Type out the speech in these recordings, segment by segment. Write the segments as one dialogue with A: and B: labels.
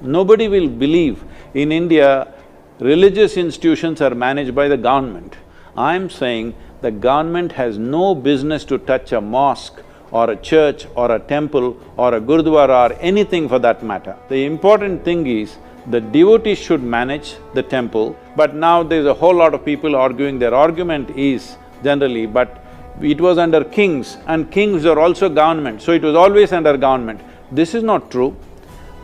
A: Nobody will believe in India religious institutions are managed by the government. I'm saying the government has no business to touch a mosque or a church or a temple or a gurudwara or anything for that matter. The important thing is the devotees should manage the temple, but now there's a whole lot of people arguing. Their argument is generally, but it was under kings and kings are also government, so it was always under government. This is not true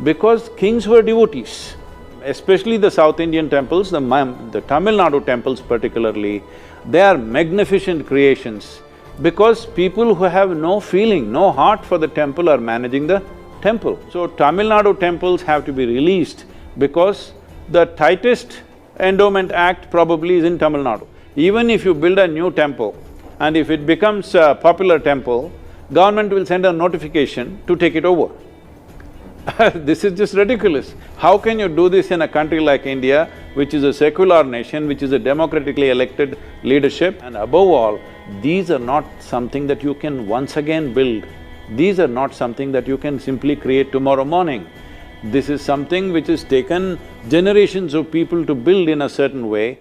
A: because kings were devotees. Especially the South Indian temples, the Tamil Nadu temples particularly, they are magnificent creations because people who have no feeling, no heart for the temple are managing the temple. So Tamil Nadu temples have to be released because the tightest endowment act probably is in Tamil Nadu. Even if you build a new temple and if it becomes a popular temple, government will send a notification to take it over. This is just ridiculous. How can you do this in a country like India, which is a secular nation, which is a democratically elected leadership? And above all, these are not something that you can once again build. These are not something that you can simply create tomorrow morning. This is something which has taken generations of people to build in a certain way.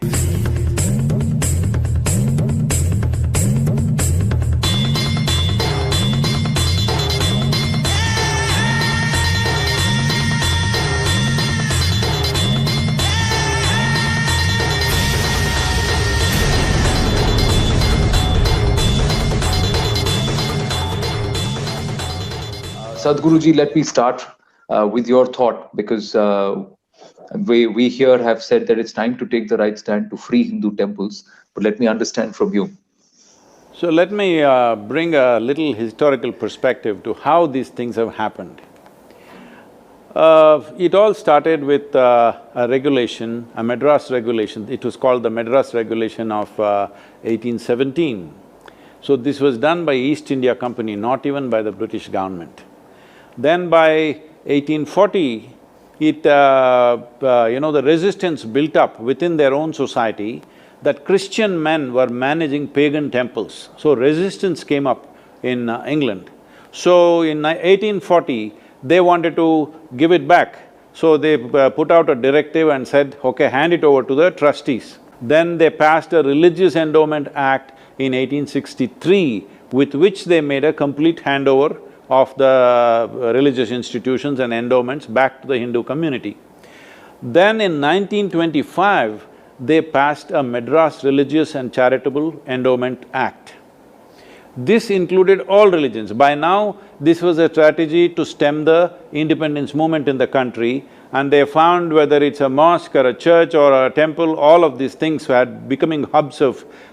B: Sadhguruji, let me start with your thought, because we here have said that it's time to take the right stand to free Hindu temples, but let me understand from you.
A: So let me bring a little historical perspective to how these things have happened. It all started with a regulation, a Madras regulation. It was called the Madras Regulation of 1817. So this was done by East India Company, not even by the British government. Then by 1840, the resistance built up within their own society that Christian men were managing pagan temples. So resistance came up in England. So in 1840, they wanted to give it back. So they put out a directive and said, okay, hand it over to the trustees. Then they passed a Religious Endowment Act in 1863, with which they made a complete handover of the religious institutions and endowments back to the Hindu community. Then in 1925, they passed a Madras Religious and Charitable Endowment Act. This included all religions. By now, this was a strategy to stem the independence movement in the country, and they found whether it's a mosque or a church or a temple, all of these things were becoming hubs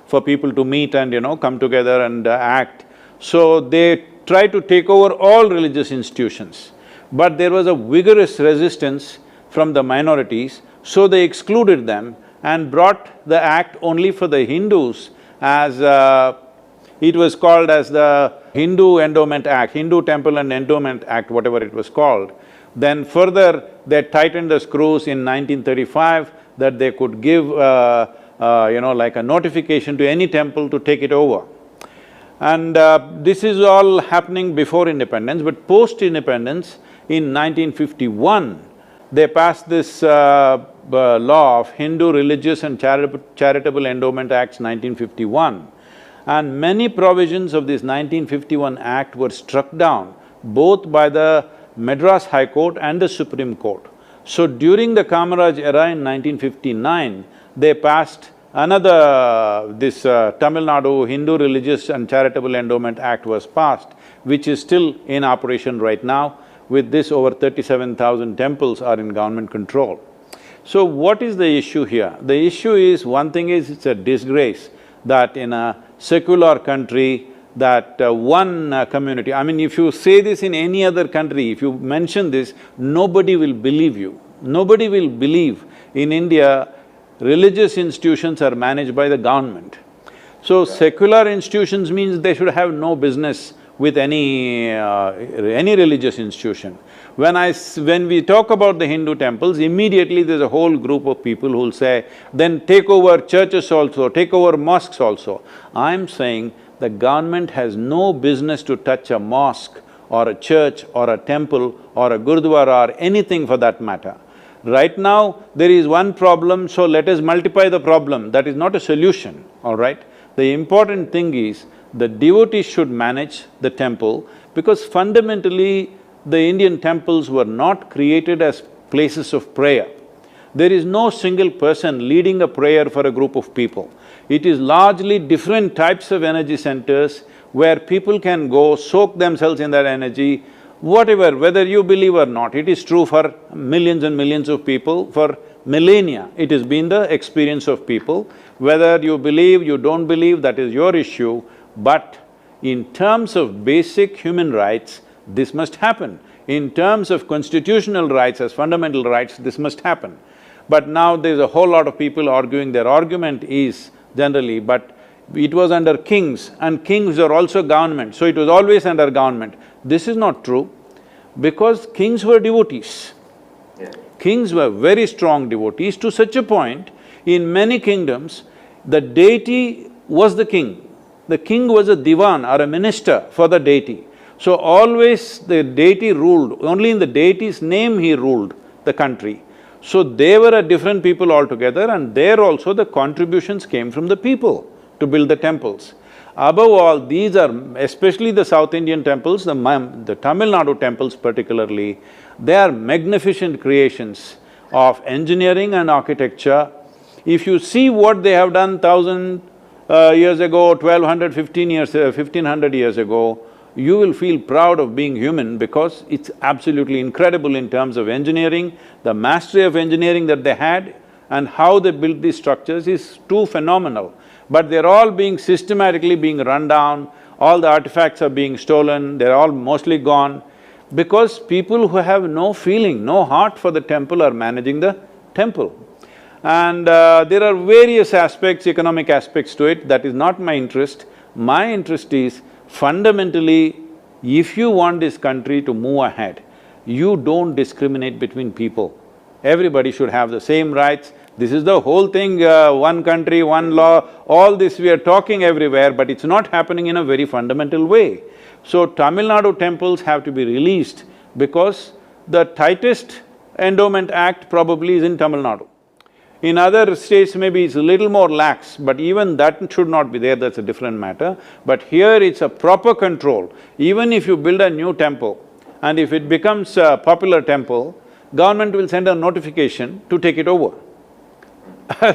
A: for people to meet and come together and act. So they tried to take over all religious institutions, but there was a vigorous resistance from the minorities, so they excluded them and brought the act only for the Hindus as it was called as the Hindu Endowment Act, Hindu Temple and Endowment Act, whatever it was called. Then further, they tightened the screws in 1935 that they could give like a notification to any temple to take it over. And this is all happening before independence, but post-independence, in 1951, they passed this law of Hindu Religious and Charitable Endowment Acts 1951. And many provisions of this 1951 Act were struck down both by the Madras High Court and the Supreme Court. So during the Kamaraj era in 1959, they passed this Tamil Nadu Hindu Religious and Charitable Endowment Act was passed, which is still in operation right now. With this, over 37,000 temples are in government control. So what is the issue here? The issue is, one thing is, it's a disgrace that in a secular country that one community… I mean, if you say this in any other country, if you mention this, nobody will believe you. Nobody will believe in India religious institutions are managed by the government. So secular institutions means they should have no business with any religious institution. When we talk about the Hindu temples, immediately there's a whole group of people who'll say, then take over churches also, take over mosques also. I'm saying the government has no business to touch a mosque or a church or a temple or a gurudwara or anything for that matter. Right now, there is one problem, so let us multiply the problem. That is not a solution, all right? The important thing is the devotees should manage the temple, because fundamentally the Indian temples were not created as places of prayer. There is no single person leading a prayer for a group of people. It is largely different types of energy centers where people can go, soak themselves in that energy, whatever, whether you believe or not. It is true for millions and millions of people, for millennia. It has been the experience of people. Whether you believe, you don't believe, that is your issue, but in terms of basic human rights, this must happen. In terms of constitutional rights as fundamental rights, this must happen. But now there's a whole lot of people arguing, their argument is generally, but it was under kings and kings are also government, so it was always under government. This is not true, because kings were devotees.
B: Yeah.
A: Kings were very strong devotees to such a point, in many kingdoms, the deity was the king. The king was a divan or a minister for the deity. So always the deity ruled, only in the deity's name he ruled the country. So they were a different people altogether, and there also the contributions came from the people to build the temples. Above all, these are… especially the South Indian temples, the Tamil Nadu temples particularly, they are magnificent creations of engineering and architecture. If you see what they have done 1,000 years ago, 1,200, 1,500 years ago, you will feel proud of being human, because it's absolutely incredible in terms of engineering. The mastery of engineering that they had and how they built these structures is too phenomenal. But they're all being systematically being run down, all the artifacts are being stolen, they're all mostly gone, because people who have no feeling, no heart for the temple are managing the temple. And there are various aspects, economic aspects to it, that is not my interest. My interest is, fundamentally, if you want this country to move ahead, you don't discriminate between people. Everybody should have the same rights. This is the whole thing, one country, one law, all this we are talking everywhere, but it's not happening in a very fundamental way. So Tamil Nadu temples have to be released, because the tightest endowment act probably is in Tamil Nadu. In other states maybe it's a little more lax, but even that should not be there, that's a different matter. But here it's a proper control. Even if you build a new temple and if it becomes a popular temple, government will send a notification to take it over.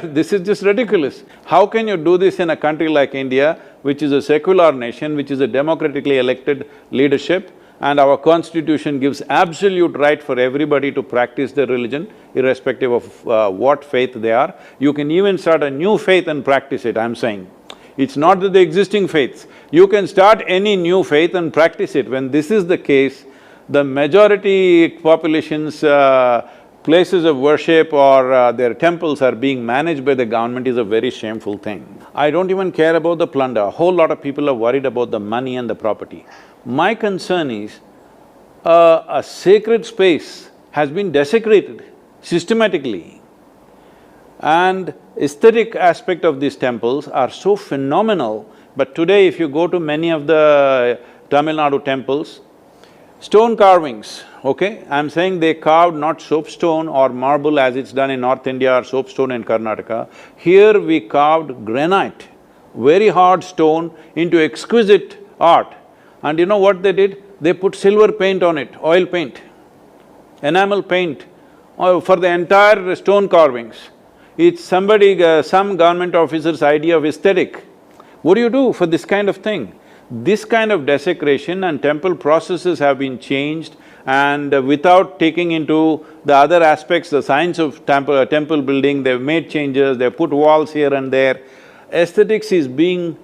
A: This is just ridiculous. How can you do this in a country like India, which is a secular nation, which is a democratically elected leadership, and our constitution gives absolute right for everybody to practice their religion, irrespective of what faith they are. You can even start a new faith and practice it, I'm saying. It's not that the existing faiths, you can start any new faith and practice it. When this is the case, the majority population's places of worship or their temples are being managed by the government is a very shameful thing. I don't even care about the plunder. A whole lot of people are worried about the money and the property. My concern is, a sacred space has been desecrated systematically, and aesthetic aspect of these temples are so phenomenal. But today if you go to many of the Tamil Nadu temples, stone carvings, okay? I'm saying they carved not soapstone or marble as it's done in North India or soapstone in Karnataka. Here we carved granite, very hard stone, into exquisite art. And you know what they did? They put silver paint on it, oil paint, enamel paint, for the entire stone carvings. It's somebody… some government officer's idea of aesthetic. What do you do for this kind of thing? This kind of desecration and temple processes have been changed, and without taking into the other aspects, the science of temple building, they've made changes, they've put walls here and there. Aesthetics is being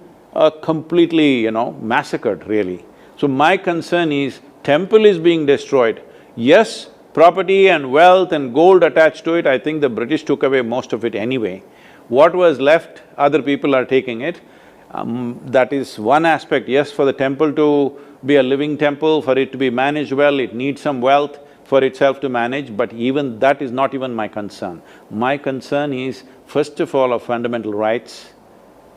A: completely, massacred really. So my concern is, temple is being destroyed. Yes, property and wealth and gold attached to it, I think the British took away most of it anyway. What was left, other people are taking it. That is one aspect. Yes, for the temple to be a living temple, for it to be managed well, it needs some wealth for itself to manage, but even that is not even my concern. My concern is, first of all, of fundamental rights,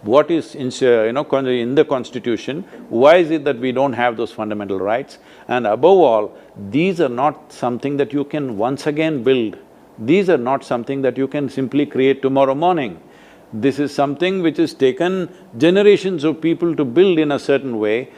A: what is in the constitution, why is it that we don't have those fundamental rights? And above all, these are not something that you can once again build. These are not something that you can simply create tomorrow morning. This is something which has taken generations of people to build in a certain way,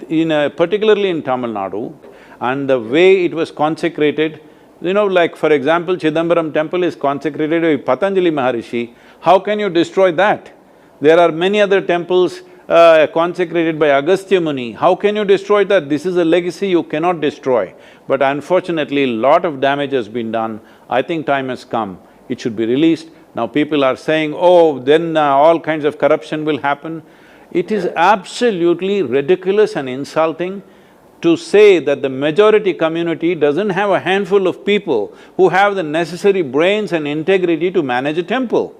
A: particularly in Tamil Nadu, and the way it was consecrated, like for example, Chidambaram temple is consecrated by Patanjali Maharishi. How can you destroy that? There are many other temples consecrated by Agastya Muni. How can you destroy that? This is a legacy you cannot destroy. But unfortunately, lot of damage has been done. I think time has come, it should be released. Now people are saying, oh, then all kinds of corruption will happen. It is absolutely ridiculous and insulting to say that the majority community doesn't have a handful of people who have the necessary brains and integrity to manage a temple.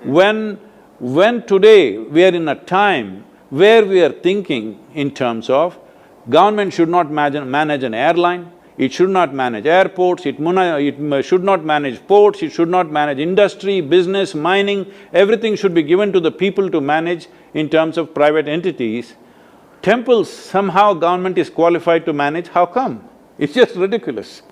A: When today we are in a time where we are thinking in terms of government should not manage an airline, it should not manage airports, it should not manage ports, it should not manage industry, business, mining, everything should be given to the people to manage in terms of private entities. Temples, somehow government is qualified to manage, how come? It's just ridiculous.